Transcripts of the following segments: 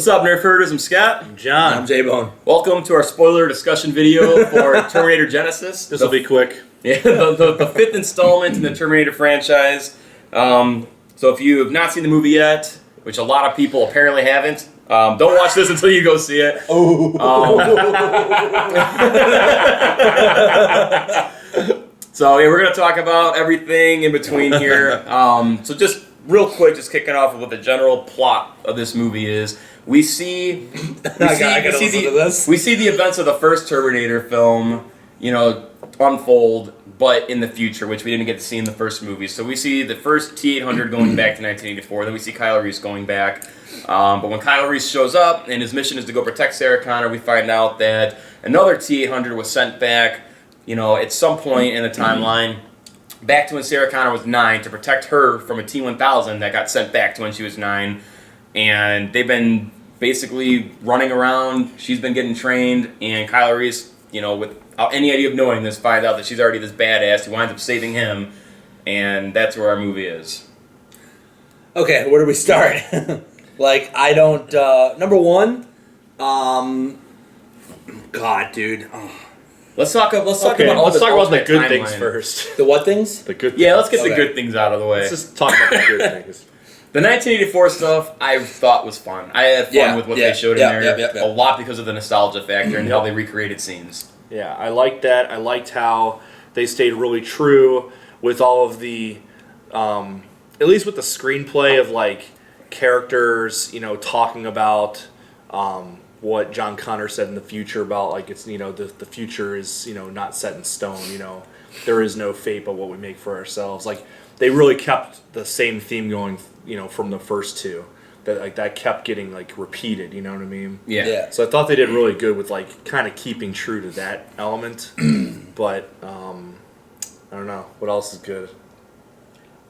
What's up, Nerf Herders? I'm Scott. I'm John. I'm J-Bone. Welcome to our spoiler discussion video for Terminator Genisys. This will be quick. Yeah, the fifth installment in the Terminator franchise. So if you have not seen the movie yet, which a lot of people apparently haven't, don't watch this until you go see it. So yeah, we're going to talk about everything in between here. So just real quick, just kicking off with what the general plot of this movie is. We see the events of the first Terminator film, unfold, but in the future, which we didn't get to see in the first movie. So we see the first T-800 going back to 1984, then we see Kyle Reese going back. But when Kyle Reese shows up and his mission is to go protect Sarah Connor, we find out that another T-800 was sent back, at some point in the timeline, back to when Sarah Connor was 9 to protect her from a T-1000 that got sent back to when she was 9. And they've been basically running around. She's been getting trained, and Kyle Reese, without any idea of knowing this, finds out that she's already this badass who winds up saving him, and that's where our movie is. Okay, where do we start? I don't. Number one, God, dude. Oh. Let's talk about the good things first. The what things? The good things. Yeah, let's get the good things out of the way. Let's just talk about the good things. The 1984 stuff I thought was fun. I had fun with what they showed in there a lot because of the nostalgia factor and how they recreated scenes. Yeah, I liked that. I liked how they stayed really true with all of the, at least with the screenplay of characters, talking about what John Connor said in the future about it's the future is not set in stone. There is no fate but what we make for ourselves. They really kept the same theme going, from the first two. That kept getting repeated. You know what I mean? Yeah. So I thought they did really good with kind of keeping true to that element. But I don't know what else is good.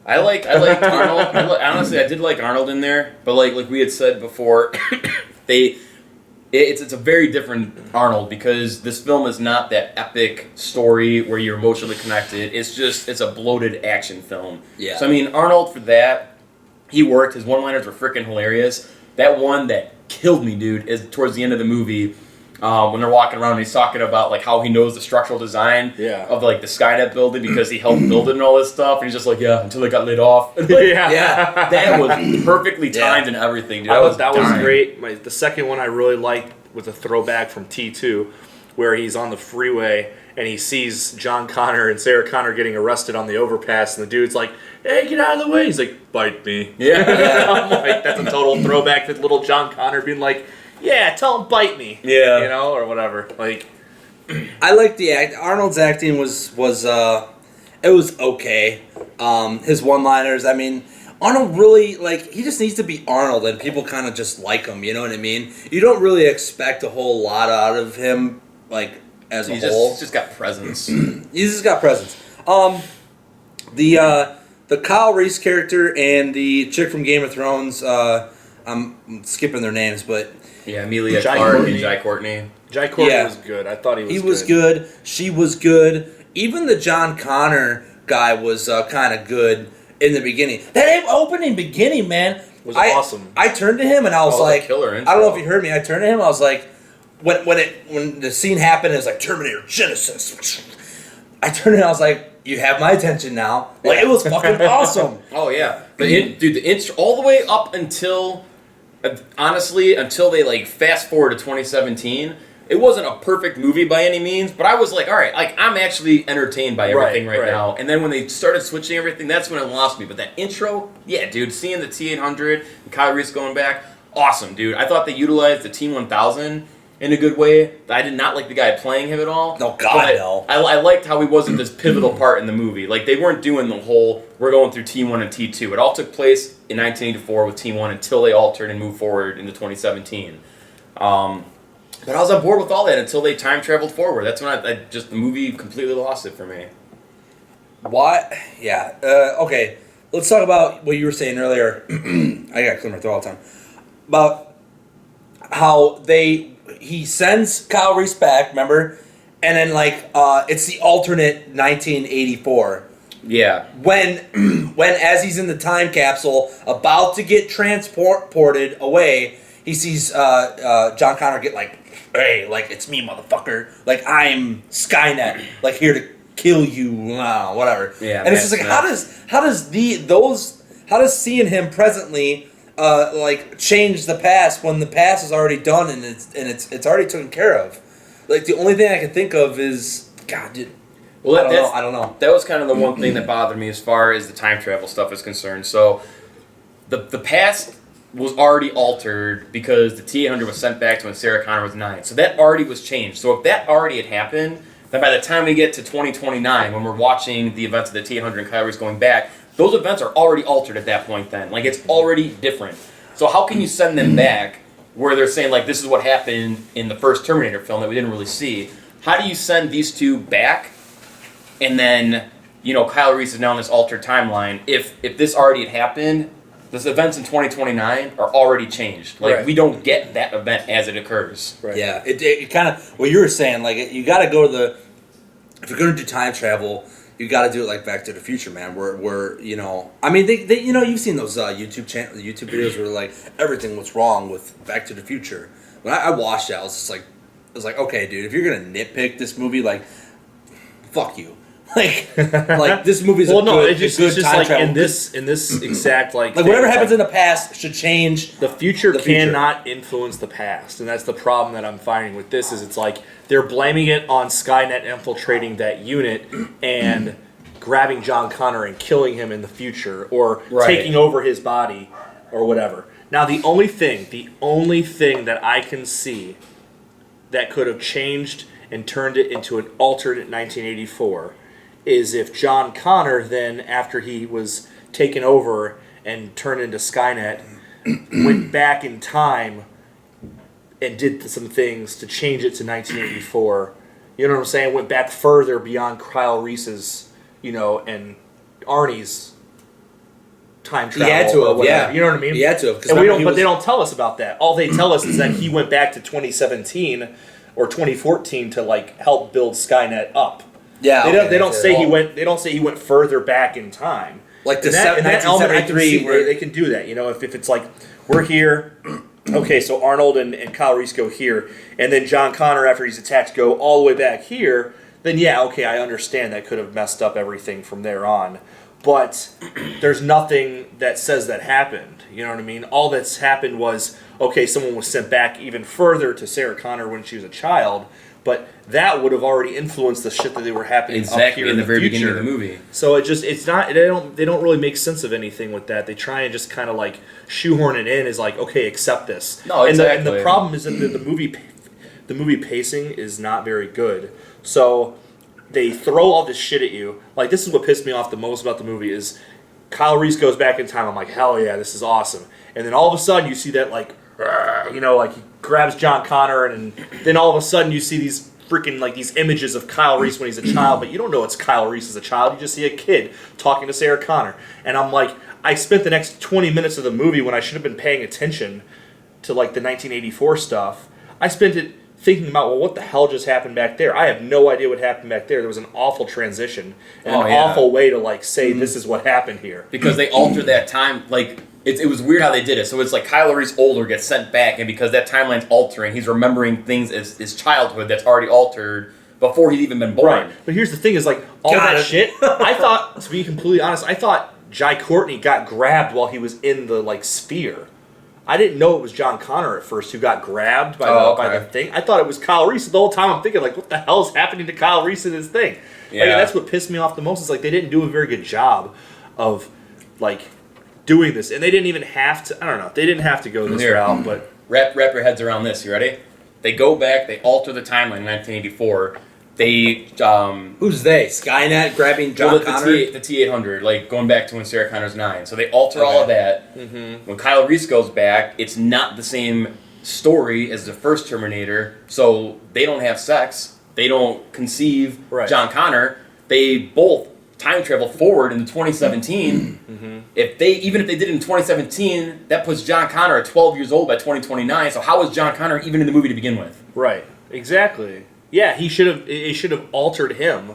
I liked Arnold. Honestly, I did like Arnold in there, but like we had said before, it's a very different Arnold because this film is not that epic story where you're emotionally connected. It's a bloated action film. Yeah. So Arnold for that, he worked. His one-liners were freaking hilarious. That one that killed me, dude, is towards the end of the movie when they're walking around and he's talking about how he knows the structural design of the Skynet building because he helped build it and all this stuff. And he's just until they got laid off. That was perfectly timed and everything, dude. That was great. The second one I really liked was a throwback from T2 where he's on the freeway and he sees John Connor and Sarah Connor getting arrested on the overpass and the dude's like, hey, get out of the way. He's like, bite me. Yeah. I'm like, that's a total throwback to little John Connor being like, yeah, tell him bite me. Yeah. Or whatever. I like the act. Arnold's acting was it was okay. His one-liners, Arnold really, he just needs to be Arnold and people kind of just like him, you know what I mean? You don't really expect a whole lot out of him, as a whole. He's just got presence. He's just got presence. The Kyle Reese character and the chick from Game of Thrones, I'm skipping their names, but... Yeah, Emilia Clarke and Jai Courtney. Jai Courtney was good. I thought he was good. He was good. She was good. Even the John Connor guy was kind of good in the beginning. That opening beginning, man, was awesome. I turned to him and I was like, killer I don't know if you heard me. I turned to him. I was like, when the scene happened, it was like Terminator Genisys. I turned to him. I was like, you have my attention now. It was fucking awesome. Oh yeah, the intro all the way up until. Honestly, until they fast forward to 2017, it wasn't a perfect movie by any means, but I was like, all right, I'm actually entertained by everything right now. And then when they started switching everything, that's when it lost me. But that intro, yeah, dude, seeing the T-800 and Kyle Reese going back, awesome, dude. I thought they utilized the T-1000 in a good way. I did not like the guy playing him at all. No, God, no. I liked how he wasn't this pivotal part in the movie. They weren't doing the whole, we're going through T1 and T2. It all took place in 1984 with T1 until they altered and moved forward into 2017. But I was on board with all that until they time traveled forward. That's when the movie completely lost it for me. What? Yeah. Okay. Let's talk about what you were saying earlier. I got to clear my throat all the time. About how he sends Kyle Reese back, remember? And then it's the alternate 1984. Yeah. When as he's in the time capsule about to get transported away, he sees John Connor get like, hey, like it's me, motherfucker. Like I'm Skynet, like here to kill you, whatever. Yeah, and it's just like how does seeing him presently like change the past when the past is already done and it's already taken care of. Like the only thing I can think of is God, dude. Well, I don't know. That was kind of the one thing that bothered me as far as the time travel stuff is concerned. So the past was already altered because the T-800 was sent back to when Sarah Connor was 9. So that already was changed. So if that already had happened, then by the time we get to 2029, when we're watching the events of the T-800 and Kylo Reese going back, those events are already altered at that point then. Like, it's already different. So how can you send them back where they're saying, like, this is what happened in the first Terminator film that we didn't really see? How do you send these two back and then, you know, Kylo Reese is now in this altered timeline? If this already had happened, those events in 2029 are already changed. Like, we don't get that event as it occurs. Right. Yeah, it kind of, what you were saying, like, you got to go to the, if you're going to do time travel, you got to do it like Back to the Future, man, where you know, I mean, they you know, you've seen those YouTube videos where, like, everything was wrong with Back to the Future. When I watched that, I was like, okay, dude, if you're going to nitpick this movie, like, fuck you. Like this movie's it's just time like travel. in this exact like whatever happens in the past should change. The future cannot influence the past, and that's the problem that I'm finding with this. Is it's like they're blaming it on Skynet infiltrating that unit and grabbing John Connor and killing him in the future, or taking over his body, or whatever. Now the only thing that I can see that could have changed and turned it into an alternate 1984. Is if John Connor then, after he was taken over and turned into Skynet, went back in time and did some things to change it to 1984. You know what I'm saying? Went back further beyond Kyle Reese's, you know, and Arnie's time travel. He had to have, yeah. You know what I mean? He had to have. But they don't tell us about that. All they tell us is that he went back to 2017 or 2014 to like help build Skynet up. Yeah, they don't say he went. They don't say he went further back in time. Like the that element, I can see where they can do that. You know, if it's like we're here, okay, so Arnold and Kyle Reese go here, and then John Connor after he's attacked go all the way back here. Then yeah, okay, I understand that could have messed up everything from there on. But there's nothing that says that happened. You know what I mean? All that's happened was okay, someone was sent back even further to Sarah Connor when she was a child. But that would have already influenced the shit that they were happening up here in the very beginning future. of the movie. So it's not they don't really make sense of anything with that. They try and just kind of like shoehorn it in as like okay, accept this. No, exactly. And the problem is that the movie pacing is not very good. So they throw all this shit at you. Like this is what pissed me off the most about the movie is Kyle Reese goes back in time. I'm like hell yeah, this is awesome. And then all of a sudden you see that like you know like. Grabs John Connor, and then all of a sudden you see these freaking like these images of Kyle Reese when he's a child, but you don't know it's Kyle Reese as a child. You just see a kid talking to Sarah Connor, and I'm like, I spent the next 20 minutes of the movie when I should have been paying attention to like the 1984 stuff. I spent it thinking about, well, what the hell just happened back there? I have no idea what happened back there. There was an awful transition and awful way to like say this is what happened here because they altered that time like. It was weird how they did it. So it's like Kylo Reese older gets sent back, and because that timeline's altering, he's remembering things as his childhood that's already altered before he'd even been born. Right. But here's the thing: is like all that shit. I thought, to be completely honest, I thought Jai Courtney got grabbed while he was in the like sphere. I didn't know it was John Connor at first who got grabbed by the thing. I thought it was Kyle Reese. The whole time I'm thinking like, what the hell is happening to Kyle Reese in this thing? Yeah. Like, that's what pissed me off the most. Is like they didn't do a very good job of like. Doing this, and they didn't even have to. I don't know. They didn't have to go this route, but wrap your heads around this. You ready? They go back. They alter the timeline in 1984. They who's they? Skynet grabbing John Connor. The T-800, like going back to when Sarah Connor's 9. So they alter all of that. Mm-hmm. When Kyle Reese goes back, it's not the same story as the first Terminator. So they don't have sex. They don't conceive John Connor. They both time travel forward into 2017. If they did it in 2017, that puts John Connor at 12 years old by 2029. So how was John Connor even in the movie to begin with? Right. Exactly. Yeah, it should have altered him.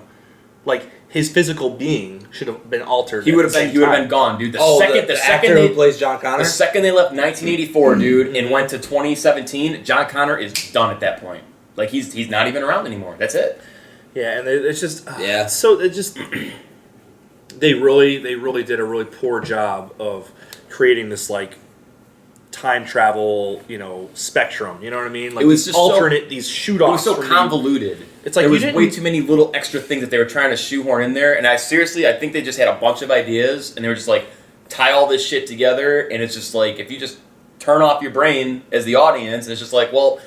Like his physical being should have been altered. He would have been gone, dude. The actor who plays John Connor? The second they left 1984, dude, and went to 2017, John Connor is done at that point. Like he's not even around anymore. That's it. Yeah, and it's just So it just they really did a really poor job of creating this like time travel, spectrum. You know what I mean? Like it was just alternate these shoot-offs. It was so convoluted. It's like there was way too many little extra things that they were trying to shoehorn in there, and I think they just had a bunch of ideas, and they were just like tie all this shit together, and it's just like if you just turn off your brain as the audience, and it's just like, well,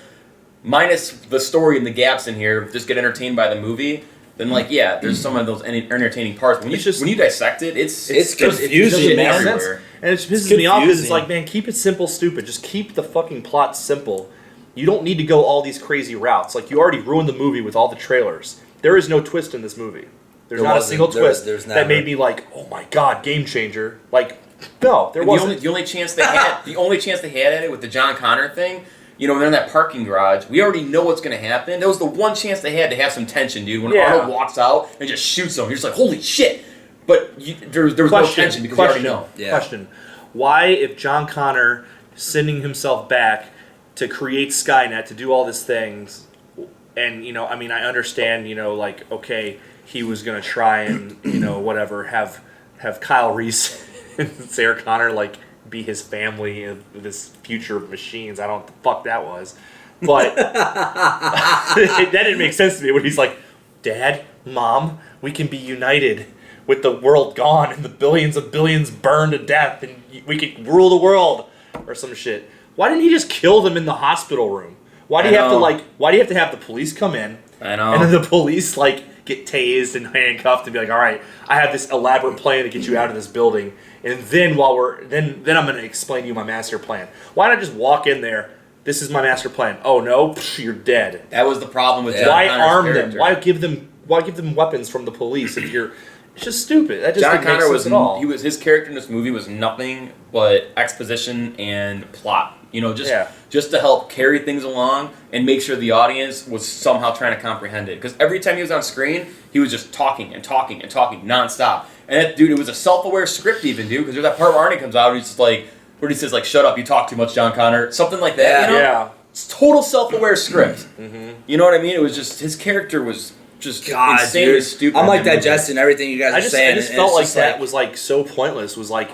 minus the story and the gaps in here, just get entertained by the movie. Then there's some of those entertaining parts. When you dissect it, it's confusing, man. Everywhere. And it just pisses me off because it's like, man, keep it simple, stupid. Just keep the fucking plot simple. You don't need to go all these crazy routes. Like, you already ruined the movie with all the trailers. There is no twist in this movie. There's not a single twist that made me like, oh my god, game changer. Like, no, there wasn't. The only chance they had, at it with the John Connor thing, when they're in that parking garage, we already know what's going to happen. That was the one chance they had to have some tension, dude. When Arnold walks out and just shoots him, you're just like, holy shit. But there was no tension because you already know. Yeah. Question. Why, if John Connor sending himself back to create Skynet, to do all these things, and, I understand, like, okay, he was going to try and, whatever, have Kyle Reese and Sarah Connor, like, be his family in this future of machines. I don't know what the fuck that was. But that didn't make sense to me when he's like, Dad, Mom, we can be united with the world gone and the billions of billions burned to death and we can rule the world or some shit. Why didn't he just kill them in the hospital room? Why do you have to have the police come in? I know. And then the police get tased and handcuffed and be like, all right, I have this elaborate plan to get you out of this building. And then then I'm going to explain to you my master plan. Why not just walk in there? This is my master plan. Oh no, you're dead. That was the problem with John Why Connor's arm character. them? Why give them weapons from the police if you're? It's just stupid. That just John didn't make Connor sense at all. his character in this movie was nothing but exposition and plot. Just to help carry things along and make sure the audience was somehow trying to comprehend it. Because every time he was on screen, he was just talking and talking and talking nonstop. And that dude, it was a self-aware script even, dude. Because there's that part where Arnie comes out and he's just like, where he says like, "Shut up, you talk too much, John Connor," something like that. Yeah. It's total self-aware script. Mm-hmm. You know what I mean? It was just his character was just insanely stupid. I'm like digesting everything you guys are saying. I just felt like that was like so pointless. Was like,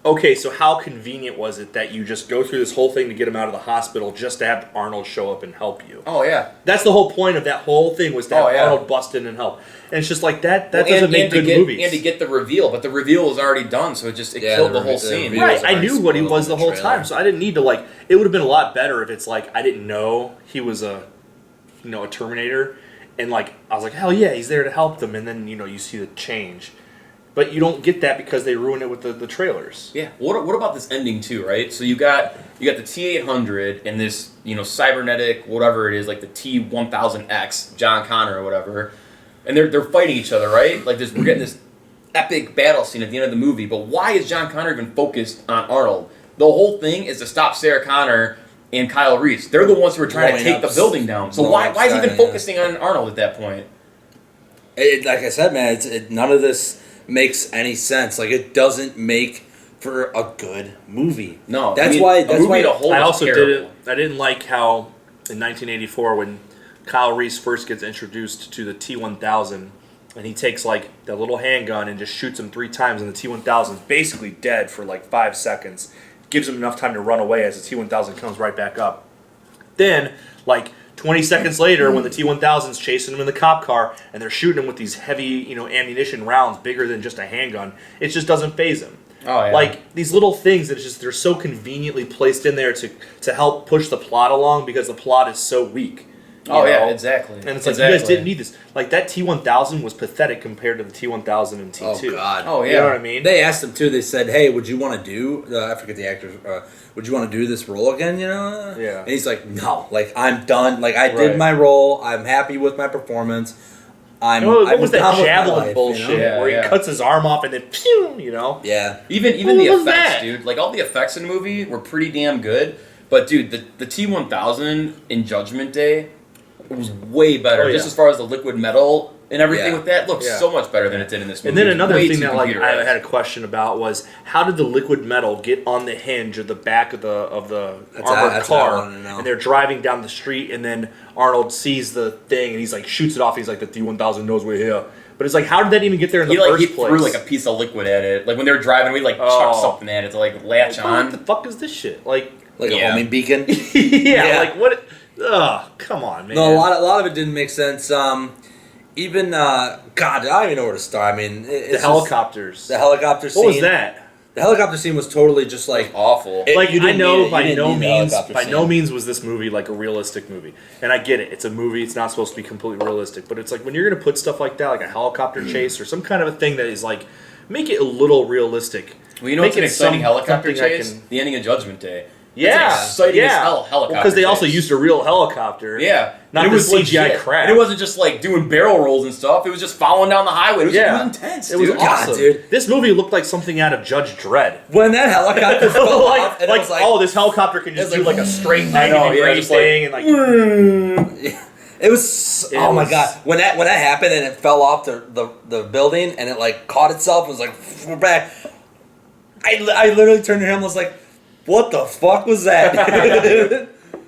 okay, so how convenient was it that you just go through this whole thing to get him out of the hospital just to have Arnold show up and help you? Oh yeah, that's the whole point of that whole thing was to have Arnold bust in and help. And it's just like that doesn't make good movies. And to get the reveal, but the reveal was already done, so it killed the whole scene. Right, I knew what he was the whole time, so I didn't need to like. It would have been a lot better if it's like I didn't know he was a Terminator, and like I was like, hell yeah, he's there to help them, and then you see the change. But you don't get that because they ruin it with the trailers. Yeah. What about this ending too, right? So you got the T-800 and this cybernetic whatever it is, like the T-1000X John Connor or whatever, and they're fighting each other, right? Like we're getting this epic battle scene at the end of the movie. But why is John Connor even focused on Arnold? The whole thing is to stop Sarah Connor and Kyle Reese. They're the ones who are trying to take the building down. So why is he even focusing on Arnold at that point? Like I said, man, none of this makes any sense. Like, it doesn't make for a good movie. No, that's why. I also didn't like how in 1984 when Kyle Reese first gets introduced to the T-1000 and he takes like that little handgun and just shoots him 3 times, and the T-1000 is basically dead for like 5 seconds. Gives him enough time to run away as the T-1000 comes right back up. Then, like 20 seconds later, when the T-1000's chasing him in the cop car and they're shooting him with these heavy, ammunition rounds bigger than just a handgun, it just doesn't faze him. Oh, yeah. Like these little things that they're so conveniently placed in there to help push the plot along because the plot is so weak. Yeah, exactly. And it's like, you guys didn't need this. Like, that T-1000 was pathetic compared to the T-1000 and T2. Oh, God. Oh, yeah. You know what I mean? They asked him, too. They said, hey, would you want to do... I forget the actors. Would you want to do this role again, Yeah. And he's like, no. Like, I'm done. Like, I did my role. I'm happy with my performance. What was that javelin bullshit where he cuts his arm off and then pew, Yeah. Even the effects, dude. Like, all the effects in the movie were pretty damn good. But, dude, the T-1000 in Judgment Day... It was way better, just as far as the liquid metal and everything Yeah. with that looks Yeah. so much better than it did in this movie. And then another Way thing too that like I computerized. had a question about was how did the liquid metal get on the hinge of the back of the armored that's what I car? wanted to know. And they're driving down the street, and then Arnold sees the thing, and he's like shoots it off. He's like, the T-1000 knows we're here. But it's like, how did that even get there in the first He place? threw like a piece of liquid at it. Like when they were driving, we like chucked something at it to like latch Like, on. what the fuck is this shit? Like a homing beacon. yeah, like what? Ugh, come on, man. No, a lot of it didn't make sense. Even God, I don't even know where to start. I mean, the helicopters. The helicopter scene. What was that? The helicopter scene was totally just like Awful. Like you I didn't know need it. You by didn't no need the means helicopter scene. means was this movie like a realistic movie, and I get it. It's a movie. It's not supposed to be completely realistic, but it's like when you're gonna put stuff like that, like a helicopter chase or some kind of a thing that is like make it a little realistic. Well, you know Make what's an it exciting helicopter something I chase? can- The ending of Judgment Day. Yeah, It's exciting as hell helicopter because they also chase. used a real helicopter. Yeah. not And the CGI legit. crap. And it wasn't just like doing barrel rolls and stuff. It was just following down the highway. It was, Yeah. it was intense, It was dude. awesome, dude. This movie looked like something out of Judge Dredd. when that helicopter fell off, and it like, was like oh, this helicopter can just it's do like, like a straight I 90 know, yeah, degree just like, thing and like it was It oh my was- god when that happened and it fell off the building and it like caught itself and was like we're back. I literally turned to him and was like, what the fuck was that?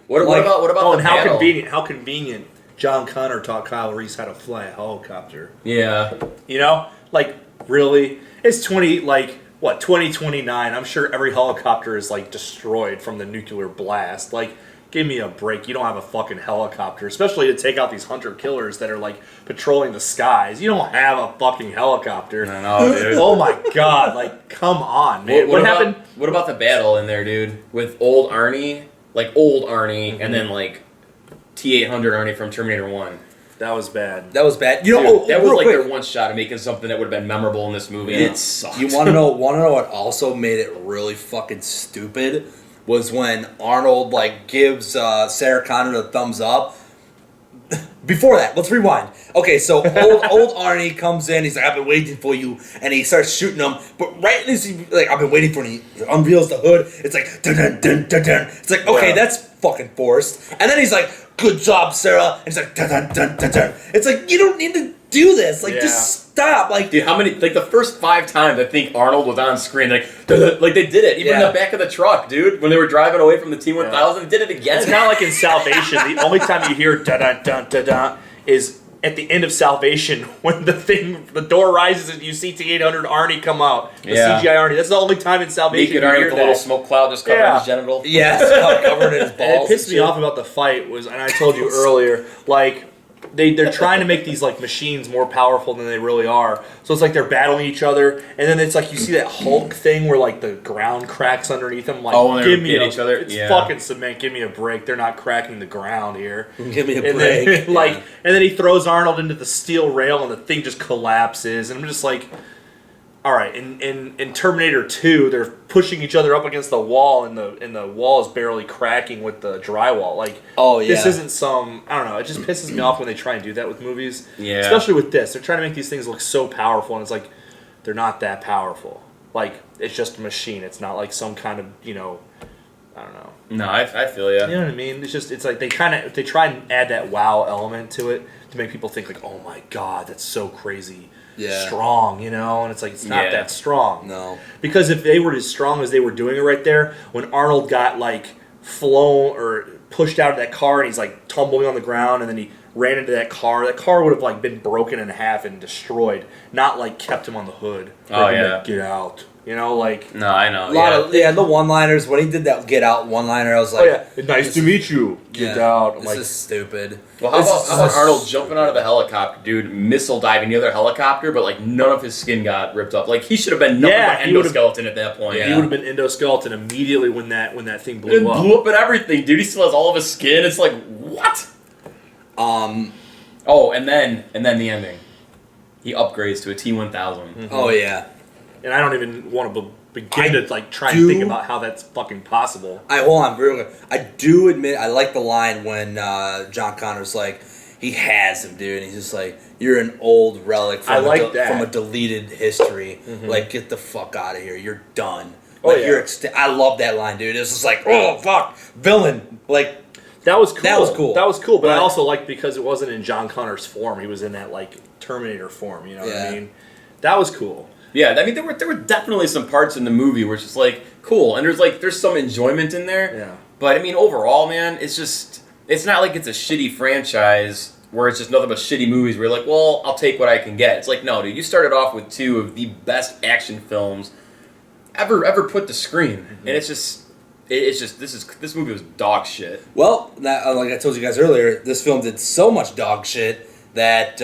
What Like- about oh, the and how battle? convenient John Connor taught Kyle Reese how to fly a helicopter. Yeah. You know, like really, it's 2029. I'm sure every helicopter is like destroyed from the nuclear blast. Like, give me a break. You don't have a fucking helicopter, especially to take out these hunter killers that are like patrolling the skies. You don't have a fucking helicopter. I know, dude. Oh my god! Like, come on, man. What about, happened? What about the battle in there, dude? With old Arnie, and then like T-800 Arnie from Terminator 1. That was bad. That was bad. You Dude, know, that was real like quick, their one shot of making something that would have been memorable in this movie. And it sucked. You want to know what also made it really fucking stupid was when Arnold like gives Sarah Connor the thumbs up. Before that, let's rewind. Okay, so old Arnie comes in. He's like, "I've been waiting for you," and he starts shooting him. But right as he like, "I've been waiting for you," he unveils the hood. It's like dun dun dun dun dun. It's like okay, Yeah. that's fucking forced. And then he's like, "Good job, Sarah." And he's like dun dun dun dun dun. It's like you don't need to do this. Like Yeah. just stop. Like Dude, how many? Like the first 5 times I think Arnold was on screen, like like they did it. Even in Yeah. the back of the truck, dude, when they were driving away from the T-1000, they did it again. It's kind of like in Salvation. The only time you hear da da da da da is at the end of Salvation when the door rises and you see T-800 Arnie come out. The Yeah. CGI Arnie. That's the only time in Salvation Naked you Arnie hear with a that. little smoke cloud just covering Yeah. his genital. yes, covered in his And balls. it pissed and me shit. off about the fight was, and I told you earlier, like they're trying to make these like machines more powerful than they really are. So it's like they're battling each other, and then it's like you see that Hulk thing where like the ground cracks underneath them. Like, Oh, when they give me hit a, each other? It's Yeah. fucking cement. Give me a break. They're not cracking the ground here. Give me a And break. then, like, and then he throws Arnold into the steel rail, and the thing just collapses. And I'm just like, all right. In Terminator 2, they're pushing each other up against the wall, and the wall is barely cracking with the drywall. Like, Oh, yeah. this isn't some. I don't know. It just pisses me off when they try and do that with movies. Yeah. Especially with this, they're trying to make these things look so powerful, and it's like they're not that powerful. Like, it's just a machine. It's not like some kind of I don't know. No, I feel ya. You know what I mean? It's like they try and add that wow element to it to make people think like, oh my god, that's so crazy Yeah. strong, and it's like it's not Yeah. that strong. No. Because if they were as strong as they were doing it right there, when Arnold got like flown or pushed out of that car and he's like tumbling on the ground and then he ran into that car would have like been broken in half and destroyed, not like kept him on the hood. Oh, Like, yeah. get out. Like No, I know. A lot yeah. of the one-liners when he did that get out one-liner, I was oh like, yeah, nice to meet you. Get out. I'm This like, is stupid. Well, how This about, is how about so Arnold jumping out of the helicopter, dude, missile diving the other helicopter, but like none of his skin got ripped up. Like he should have been nothing Yeah, but he would've- endoskeleton at that point. Yeah. he would have been endoskeleton immediately when that thing It blew up. blew up and everything, dude. He still has all of his skin. It's like what? Oh, and then the ending. He upgrades to a T-1000. Oh yeah. And I don't even want to begin I to like try do- and think about how that's fucking possible. Hold on, real quick. I do admit I like the line when John Connor's like, he has him, dude, and he's just like, "You're an old relic I from, like that. from a deleted history. Like, get the fuck out of here. You're done." Oh, Like, yeah. you're I love that line, dude. It's just like, oh fuck, villain. Like, That was cool. That was cool. That was cool. But I Right. also liked because it wasn't in John Connor's form. He was in that like Terminator form. You know what Yeah. I mean? That was cool. Yeah, I mean, there were definitely some parts in the movie where it's just like cool, and there's some enjoyment in there. Yeah. But I mean, overall, man, it's not like it's a shitty franchise where it's just nothing but shitty movies where you're like, well, I'll take what I can get. It's like, no, dude, you started off with two of the best action films ever put to screen, and it's just this movie was dog shit. Well, like I told you guys earlier, this film did so much dog shit that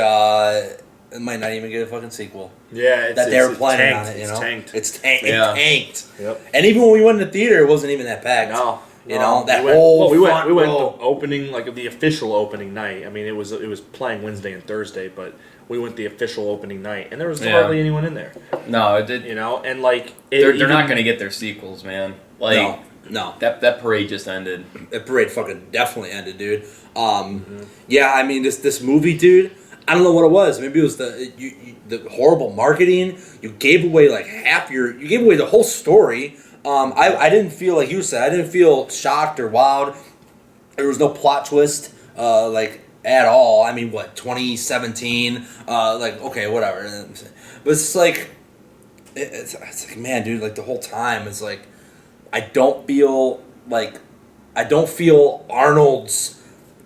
it might not even get a fucking sequel. Yeah, That they were planning on it, you know? It's tanked. It's Yeah. tanked. Yep. And even when we went to the theater, it wasn't even that packed. No. You know, that we whole we went front the row. opening, like the official opening night. I mean, it was playing Wednesday and Thursday, but we went the official opening night, and there was hardly anyone in there. No, it did. You know, and like They're not gonna get their sequels, man. Like No. that parade just ended. That parade fucking definitely ended, dude. Yeah, I mean, this movie, dude, I don't know what it was. Maybe it was the horrible marketing. You gave away like you gave away the whole story. I didn't feel, like you said, I didn't feel shocked or wowed. There was no plot twist, like, at all. I mean, what, 2017? Like, okay, whatever. But it's like, it's like, man, dude, like, the whole time, it's like, I don't feel Arnold's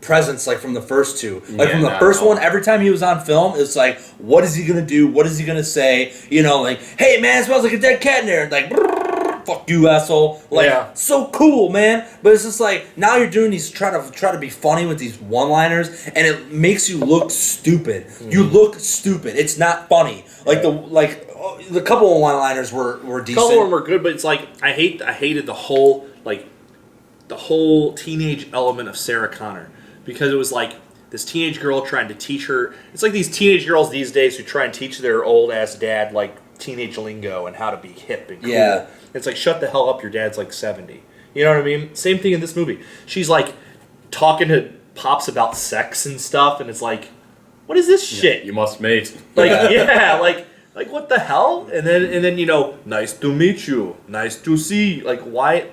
presence like from the first two. Like Yeah, from the not first at all. one, every time he was on film, it's like, what is he gonna do? What is he gonna say? You know, like, hey man, it smells like a dead cat in there. Like, brrr, fuck you, asshole. Like, Yeah. so cool, man. But it's just like now you're doing these try to be funny with these one-liners, and it makes you look stupid. You look stupid. It's not funny. Like the couple of one-liners were a decent. couple of them were good, but it's like I hated the whole teenage element of Sarah Connor, because it was like this teenage girl trying to teach her. It's like these teenage girls these days who try and teach their old ass dad like teenage lingo and how to be hip and cool. Yeah. It's like, shut the hell up, your dad's like 70. You know what I mean? Same thing in this movie. She's like talking to Pops about sex and stuff, and it's like, what is this shit? You must mate. Like, yeah, like what the hell? And then you know, nice to meet you, nice to see. Like, why?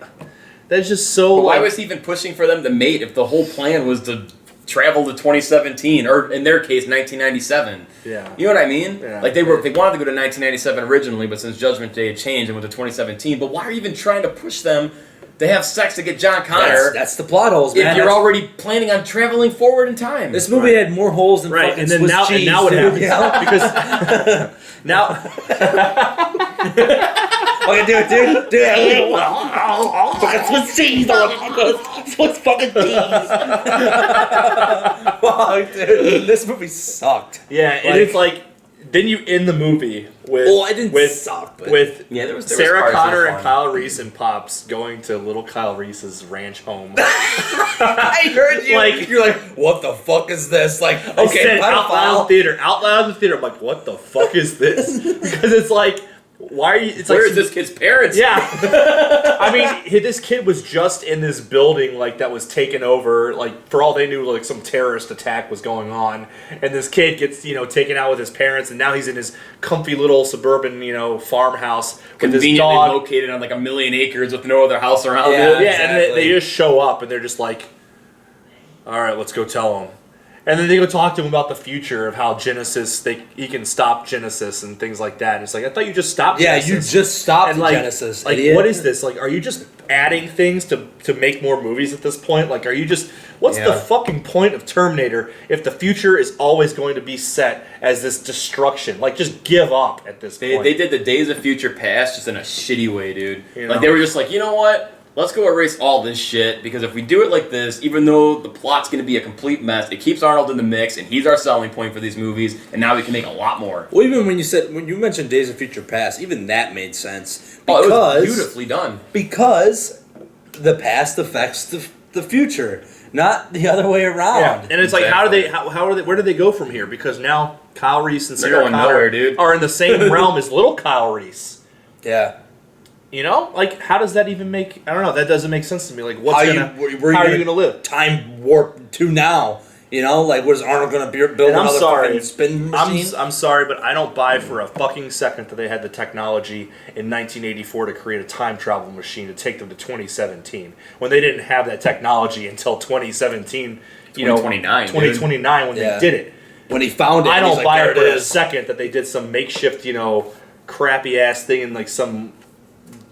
That's just so. But why like, was he even pushing for them to mate if the whole plan was to travel to 2017 or in their case 1997? Yeah. You know what I mean? Yeah. Like they wanted to go to 1997 originally, but since Judgment Day had changed and went to 2017. But why are you even trying to push them to have sex to get John Connor That's the plot holes, man. if you're That's- already planning on traveling forward in time? This movie had more holes than right, fucking and then Swiss now cheese. and now what dude, happens? you know? Because now. Okay, dude. Fucking Swiss cheese, motherfuckers. Swiss fucking cheese. Fuck, dude. This movie sucked. Yeah, and it's like, then you end the movie with Well, it didn't suck, but- Yeah, there was Sarah parts that Connor were and fun. Kyle Reese and Pops going to little Kyle Reese's ranch home. I heard you. Like- You're like, what the fuck is this? Like, I okay, said out loud in pedophile. the theater. I'm like, what the fuck is this? Because it's like, why are you? It's Where like is this kid's parents? Yeah, I mean, this kid was just in this building like that was taken over. Like for all they knew, like some terrorist attack was going on, and this kid gets taken out with his parents, and now he's in his comfy little suburban farmhouse with his Conveniently dog. located on like 1,000,000 acres with no other house around Yeah. it. Yeah, and Exactly. they just show up, and they're just like, all right, let's go tell him. And then they go talk to him about the future of how Genisys, he can stop Genisys and things like that. And it's like, I thought you just stopped Yeah, Genisys. you just stopped And the like, Genesis. like idiot. what is this? Like, are you just adding things to make more movies at this point? Like, are you just, what's the Yeah. fucking point of Terminator if the future is always going to be set as this destruction? Like, just give up at this point. They did the Days of Future Past just in a shitty way, dude. You Like know? they were just like, you know what? Let's go erase all this shit because if we do it like this, even though the plot's going to be a complete mess, it keeps Arnold in the mix and he's our selling point for these movies, and now we can make a lot more. Well, even when you mentioned Days of Future Past, even that made sense Oh, it was because beautifully done. because the past affects the future, not the other way around. Yeah, and it's like, Exactly. how are they? Where do they go from here? Because now Kyle Reese and They're Sarah going Connor nowhere, dude. are in the same realm as little Kyle Reese. Yeah. You know, like how does that even make? I don't know. That doesn't make sense to me. Like, what's How gonna? you- where how are you you gonna live? Time warp to now. You know, like, was Arnold going to build another fucking spin machine? I'm sorry, but I don't buy for a fucking second that they had the technology in 1984 to create a time travel machine to take them to 2017 when they didn't have that technology until 2017. 2029 when they did it. When he found it, I don't buy it for a is. second that they did some makeshift, crappy ass thing in like some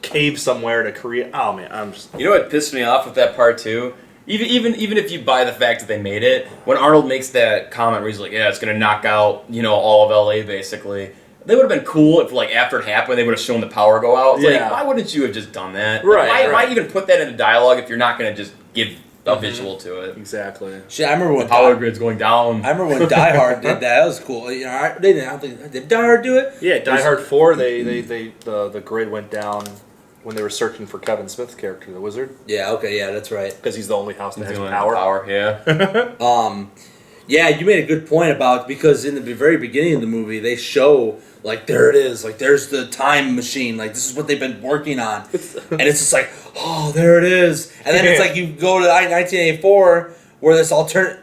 cave somewhere to create. Oh man, I'm just. You know what pissed me off with that part too? Even if you buy the fact that they made it, when Arnold makes that comment where he's like, "Yeah, it's gonna knock out all of LA," basically. They would have been cool if, like, after it happened, they would have shown the power go out. It's like, why wouldn't you have just done that? Right. Why even put that in the dialogue if you're not gonna just give a visual to it? Exactly. Shit, I remember when the power grid's going down. I remember when Die Hard did that. That was cool. Did Die Hard do it? Yeah, Die Hard 4. The grid went down when they were searching for Kevin Smith's character, the wizard. Yeah. Okay. Yeah, that's right. Because he's the only house that has power. power. Yeah. Yeah, you made a good point about because in the very beginning of the movie they show like there it is, like there's the time machine, like this is what they've been working on, and it's just like oh there it is, and then it's like you go to 1984 where this alternate.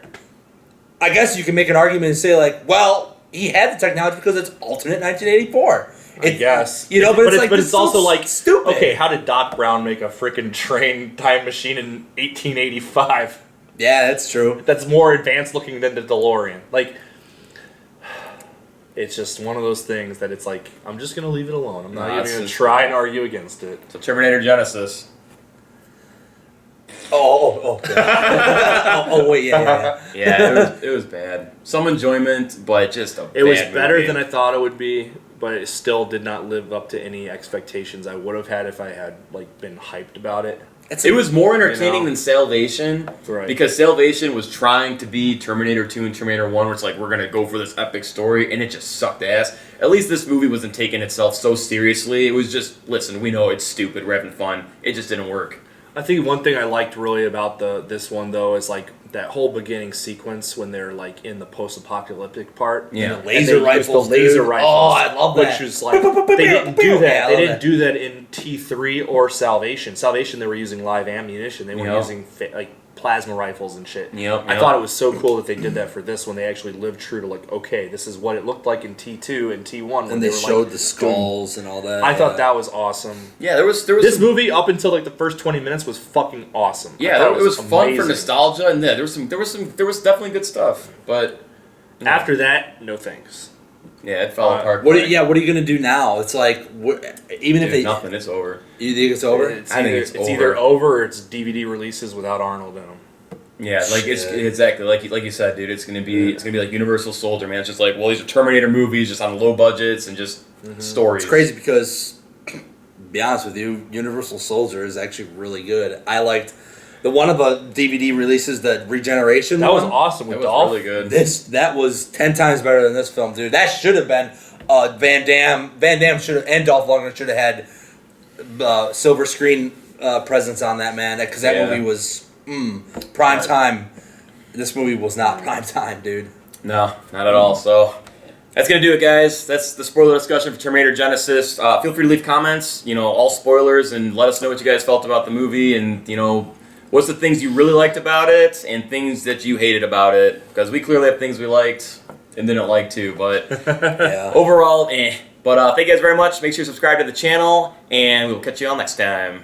I guess you can make an argument and say like, well, he had the technology because it's alternate 1984. I guess but it's also like stupid. Okay, how did Doc Brown make a freaking train time machine in 1885? Yeah, that's true. That's more advanced looking than the DeLorean. Like, it's just one of those things that it's like, I'm just going to leave it alone. I'm not even going to try and argue against it. So Terminator Genisys. Wait, yeah. Yeah, it was bad. Some enjoyment, but just a It was bad better movie. than I thought it would be, but it still did not live up to any expectations I would have had if I had like been hyped about it. It was more entertaining than Salvation, Right. because Salvation was trying to be Terminator 2 and Terminator 1, where it's like, we're going to go for this epic story, and it just sucked ass. At least this movie wasn't taking itself so seriously. It was just, listen, we know it's stupid, we're having fun. It just didn't work. I think one thing I liked really about this one, though, is like that whole beginning sequence when they're like in the post-apocalyptic part. Yeah. The laser rifles. The laser dude. rifles. Oh, I love that. Which was like, they didn't do that. Yeah, They didn't do that in T3 or Salvation. Salvation, they were using live ammunition. They weren't using like plasma rifles and shit. I thought it was so cool that they did that for this one. They actually lived true to like, okay, this is what it looked like in T2 and T1. And they showed the skulls and all that. I thought that was awesome. Yeah, there was This movie up until like the first 20 minutes was fucking awesome. Yeah, it was fun for amazing. nostalgia, and there was definitely good stuff. But After that, no thanks. yeah, it fell apart. What are you gonna do now? It's like even if they nothing, it's over. You think it's over? I think it's either over or it's DVD releases without Arnold in them. Yeah, like it's exactly like you said, dude. It's gonna be like Universal Soldier, man. It's just like, well, these are Terminator movies, just on low budgets and just stories. It's crazy because, to be honest with you, Universal Soldier is actually really good. I liked the one of the DVD releases, the Regeneration. That one. was awesome with That was Dolph. really good. That was 10 times better than this film, dude. That should have been Van Damme. Van Damme should have, and Dolph Lundgren should have had silver screen presence on that, man. Because that movie was prime time. This movie was not prime time, dude. No, not at all. So that's gonna do it, guys. That's the spoiler discussion for Terminator Genisys. Feel free to leave comments, all spoilers, and let us know what you guys felt about the movie, and what's the things you really liked about it, and things that you hated about it. Because we clearly have things we liked and didn't like too, but overall, eh. But thank you guys very much. Make sure you subscribe to the channel, and we'll catch you all next time.